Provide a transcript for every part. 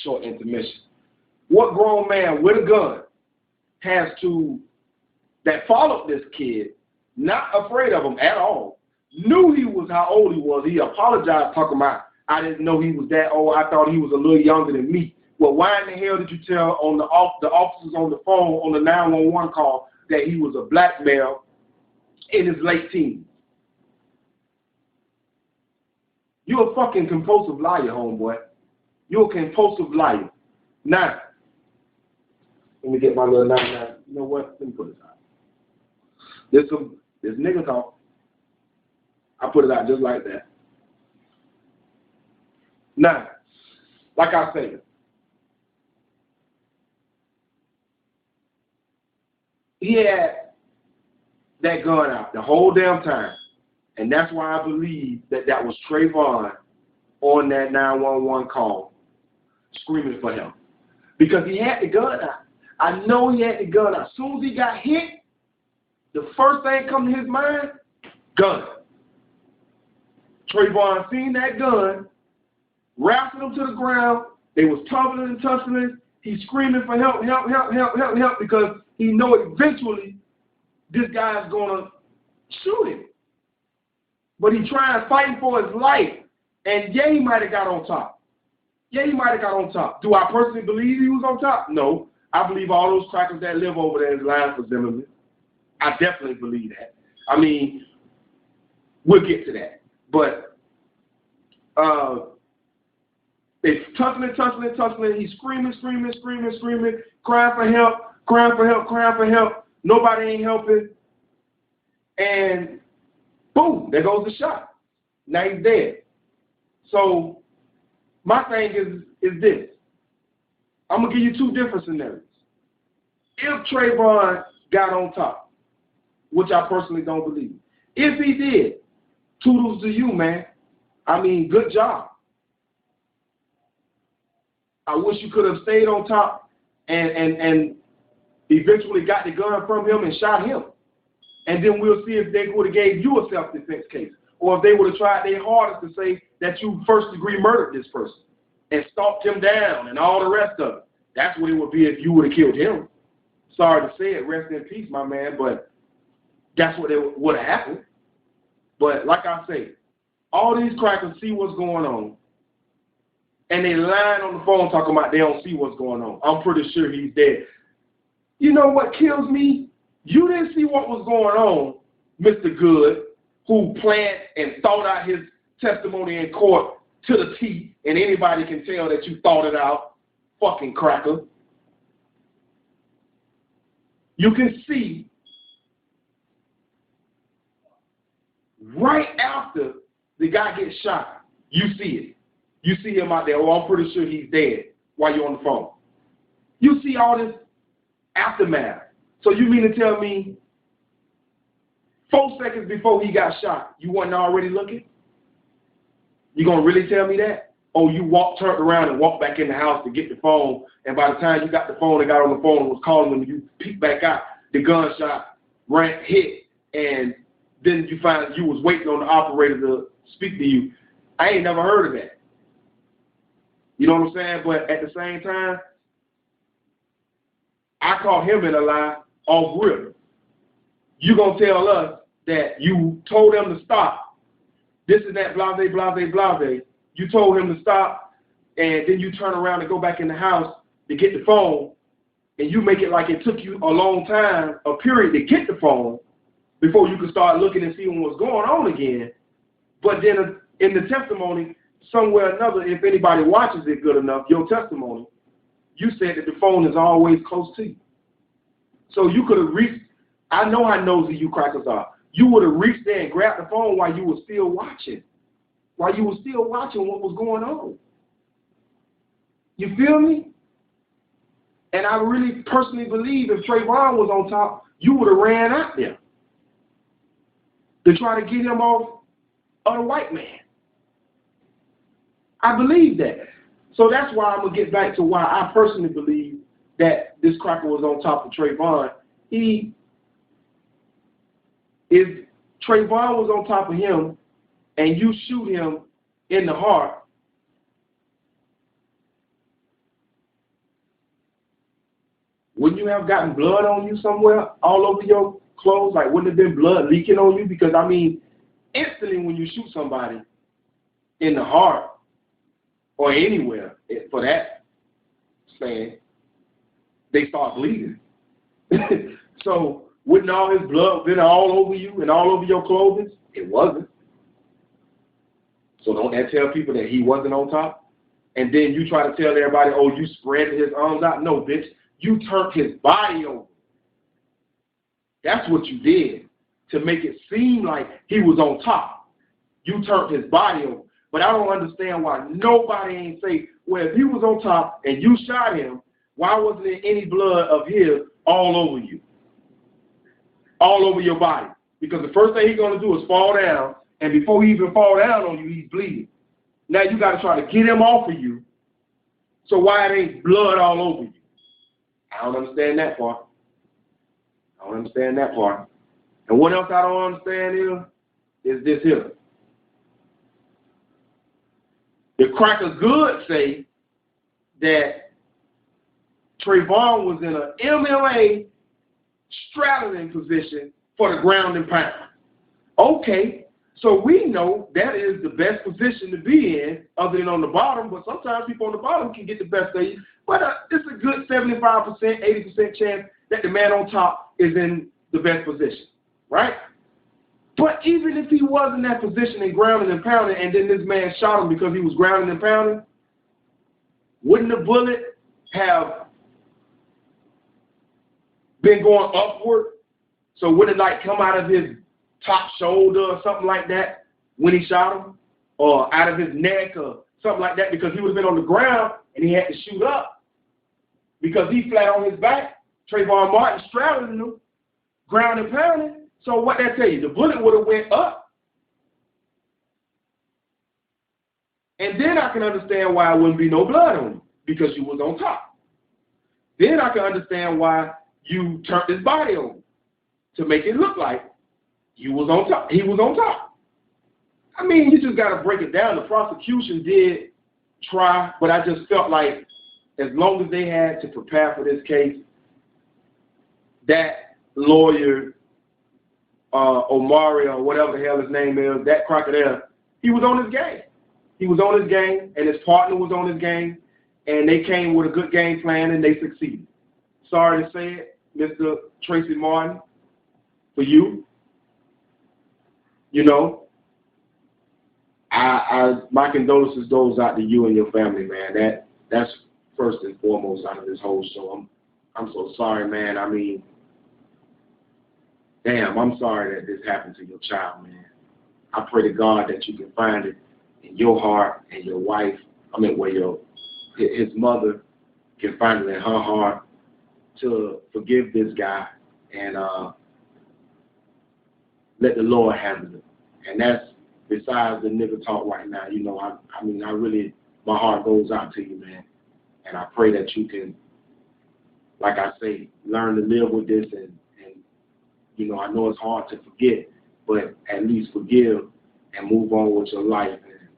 short intermission. What grown man with a gun that followed this kid, not afraid of him at all, knew he was how old he was. He apologized, talking about, I didn't know he was that old. I thought he was a little younger than me. Well, why in the hell did you tell on the officers on the phone on the 911 call that he was a black male in his late teens? You're a fucking compulsive liar, homeboy. You're a compulsive liar. Now, let me get my little 99. You know what? Let me put this out. This nigga talk. I put it out just like that. Now, like I said, he had that gun out the whole damn time. And that's why I believe that was Travon on that 911 call screaming for him. Because he had the gun out. I know he had the gun out. As soon as he got hit, the first thing come to his mind, gun. Travon seen that gun, wrestled him to the ground. They was tumbling and tussling. He's screaming for help, help, help, help, help, help, because he know eventually this guy's gonna shoot him. But he trying fighting for his life. And yeah, he might have got on top. Yeah, he might have got on top. Do I personally believe he was on top? No. I believe all those crackers that live over there is lying for Zimmerman. I definitely believe that. I mean, we'll get to that. But it's tussling. He's screaming, crying for help. Nobody ain't helping. And boom, there goes the shot. Now he's dead. So my thing is this. I'm going to give you two different scenarios. If Travon got on top, which I personally don't believe, if he did, toodles to you, man. I mean, good job. I wish you could have stayed on top and eventually got the gun from him and shot him. And then we'll see if they would have gave you a self-defense case, or if they would have tried their hardest to say that you first-degree murdered this person and stalked him down and all the rest of it. That's what it would be if you would have killed him. Sorry to say it, rest in peace, my man, but that's what would have happened. But like I say, all these crackers see what's going on, and they lying on the phone talking about they don't see what's going on. I'm pretty sure he's dead. You know what kills me? You didn't see what was going on, Mr. Good, who planned and thought out his testimony in court to the T, and anybody can tell that you thought it out, fucking cracker. You can see right after the guy gets shot, you see it. You see him out there. Oh, I'm pretty sure he's dead while you're on the phone. You see all this aftermath. So you mean to tell me 4 seconds before he got shot, you wasn't already looking? You gonna really tell me that? Oh, you turned around and walked back in the house to get the phone, and by the time you got the phone and got on the phone and was calling them, you peeked back out, the gunshot hit, and then you find you was waiting on the operator to speak to you. I ain't never heard of that. You know what I'm saying? But at the same time, I caught him in a lie off rip. You gonna tell us that you told him to stop, this and that, blase, blase, blase. You told him to stop, and then you turn around and go back in the house to get the phone, and you make it like it took you a long time, a period, to get the phone before you could start looking and seeing what's going on again. But then in the testimony, somewhere or another, if anybody watches it good enough, your testimony, you said that the phone is always close to you. So you could have reached, I know how nosy you crackers are. You would have reached there and grabbed the phone while you were still watching. While you were still watching what was going on. You feel me? And I really personally believe if Travon was on top, you would have ran out there to try to get him off of the white man. I believe that. So that's why I'm going to get back to why I personally believe that this cracker was on top of Travon. If Travon was on top of him and you shoot him in the heart, wouldn't you have gotten blood on you somewhere all over your clothes? Like, wouldn't there have been blood leaking on you? Because, I mean, instantly when you shoot somebody in the heart or anywhere, for that saying, they start bleeding. So, wouldn't all his blood been all over you and all over your clothing? It wasn't. So don't that tell people that he wasn't on top? And then you try to tell everybody, oh, you spread his arms out. No, bitch. You turned his body over. That's what you did to make it seem like he was on top. You turned his body over. But I don't understand why nobody ain't say, well, if he was on top and you shot him, why wasn't there any blood of his all over you? All over your body. Because the first thing he's going to do is fall down, and before he even fall down on you, he's bleeding. Now you got to try to get him off of you, so why it ain't blood all over you? I don't understand that part. I don't understand that part. And what else I don't understand is this here. The cracker good say that Travon was in an MMA straddling position for the ground and pound. Okay, so we know that is the best position to be in other than on the bottom, but sometimes people on the bottom can get the best of you. But it's a good 75%, 80% chance that the man on top is in the best position, right? But even if he was in that position and grounding and pounding, and then this man shot him because he was grounding and pounding, wouldn't the bullet have been going upward? So would it like come out of his top shoulder or something like that when he shot him? Or out of his neck or something like that, because he would have been on the ground and he had to shoot up. Because he flat on his back, Tranvon Martin straddling him, ground and pounding. So what that tell you? The bullet would have went up. And then I can understand why it wouldn't be no blood on you, because you was on top. Then I can understand why you turned his body over to make it look like you was on top. He was on top. I mean, you just got to break it down. The prosecution did try, but I just felt like as long as they had to prepare for this case, that lawyer, Omari or whatever the hell his name is, that crocodile, he was on his game. He was on his game, and his partner was on his game, and they came with a good game plan, and they succeeded. Sorry to say it, Mr. Tracy Martin, for you. You know, my condolences goes out to you and your family, man. That's first and foremost out of this whole show. I'm so sorry, man. I mean, damn, I'm sorry that this happened to your child, man. I pray to God that you can find it in your heart and your wife. I mean, where his mother can find it in her heart to forgive this guy and let the Lord handle it. And that's besides the nigga talk right now. You know, I mean, I really, my heart goes out to you, man. And I pray that you can, like I say, learn to live with this. And you know, I know it's hard to forget, but at least forgive and move on with your life. And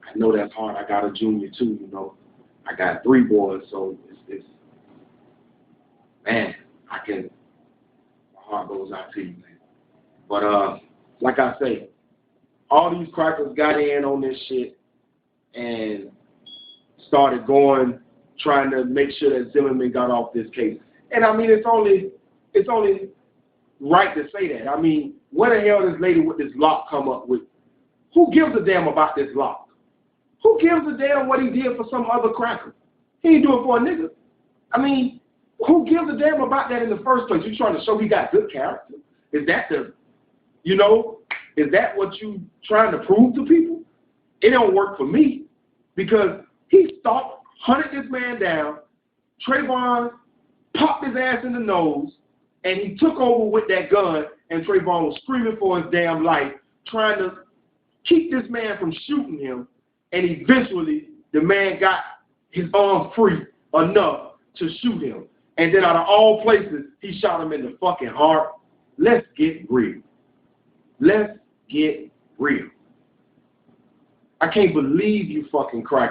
I know that's hard. I got a junior too, you know. I got 3 boys, so it's man, my heart goes out to you, man. But like I say, all these crackers got in on this shit and started going, trying to make sure that Zimmerman got off this case. And I mean, it's only right to say that. I mean, where the hell this lady with this lock come up with? Who gives a damn about this lock? Who gives a damn what he did for some other cracker? He ain't do it for a nigga. I mean, who gives a damn about that in the first place? You trying to show he got good character? Is that is that what you trying to prove to people? It don't work for me, because he stalked, hunted this man down, Travon popped his ass in the nose, and he took over with that gun, and Travon was screaming for his damn life, trying to keep this man from shooting him, and eventually the man got his arm free enough to shoot him. And then out of all places, he shot him in the fucking heart. Let's get real. Let's get real. I can't believe you fucking cracked.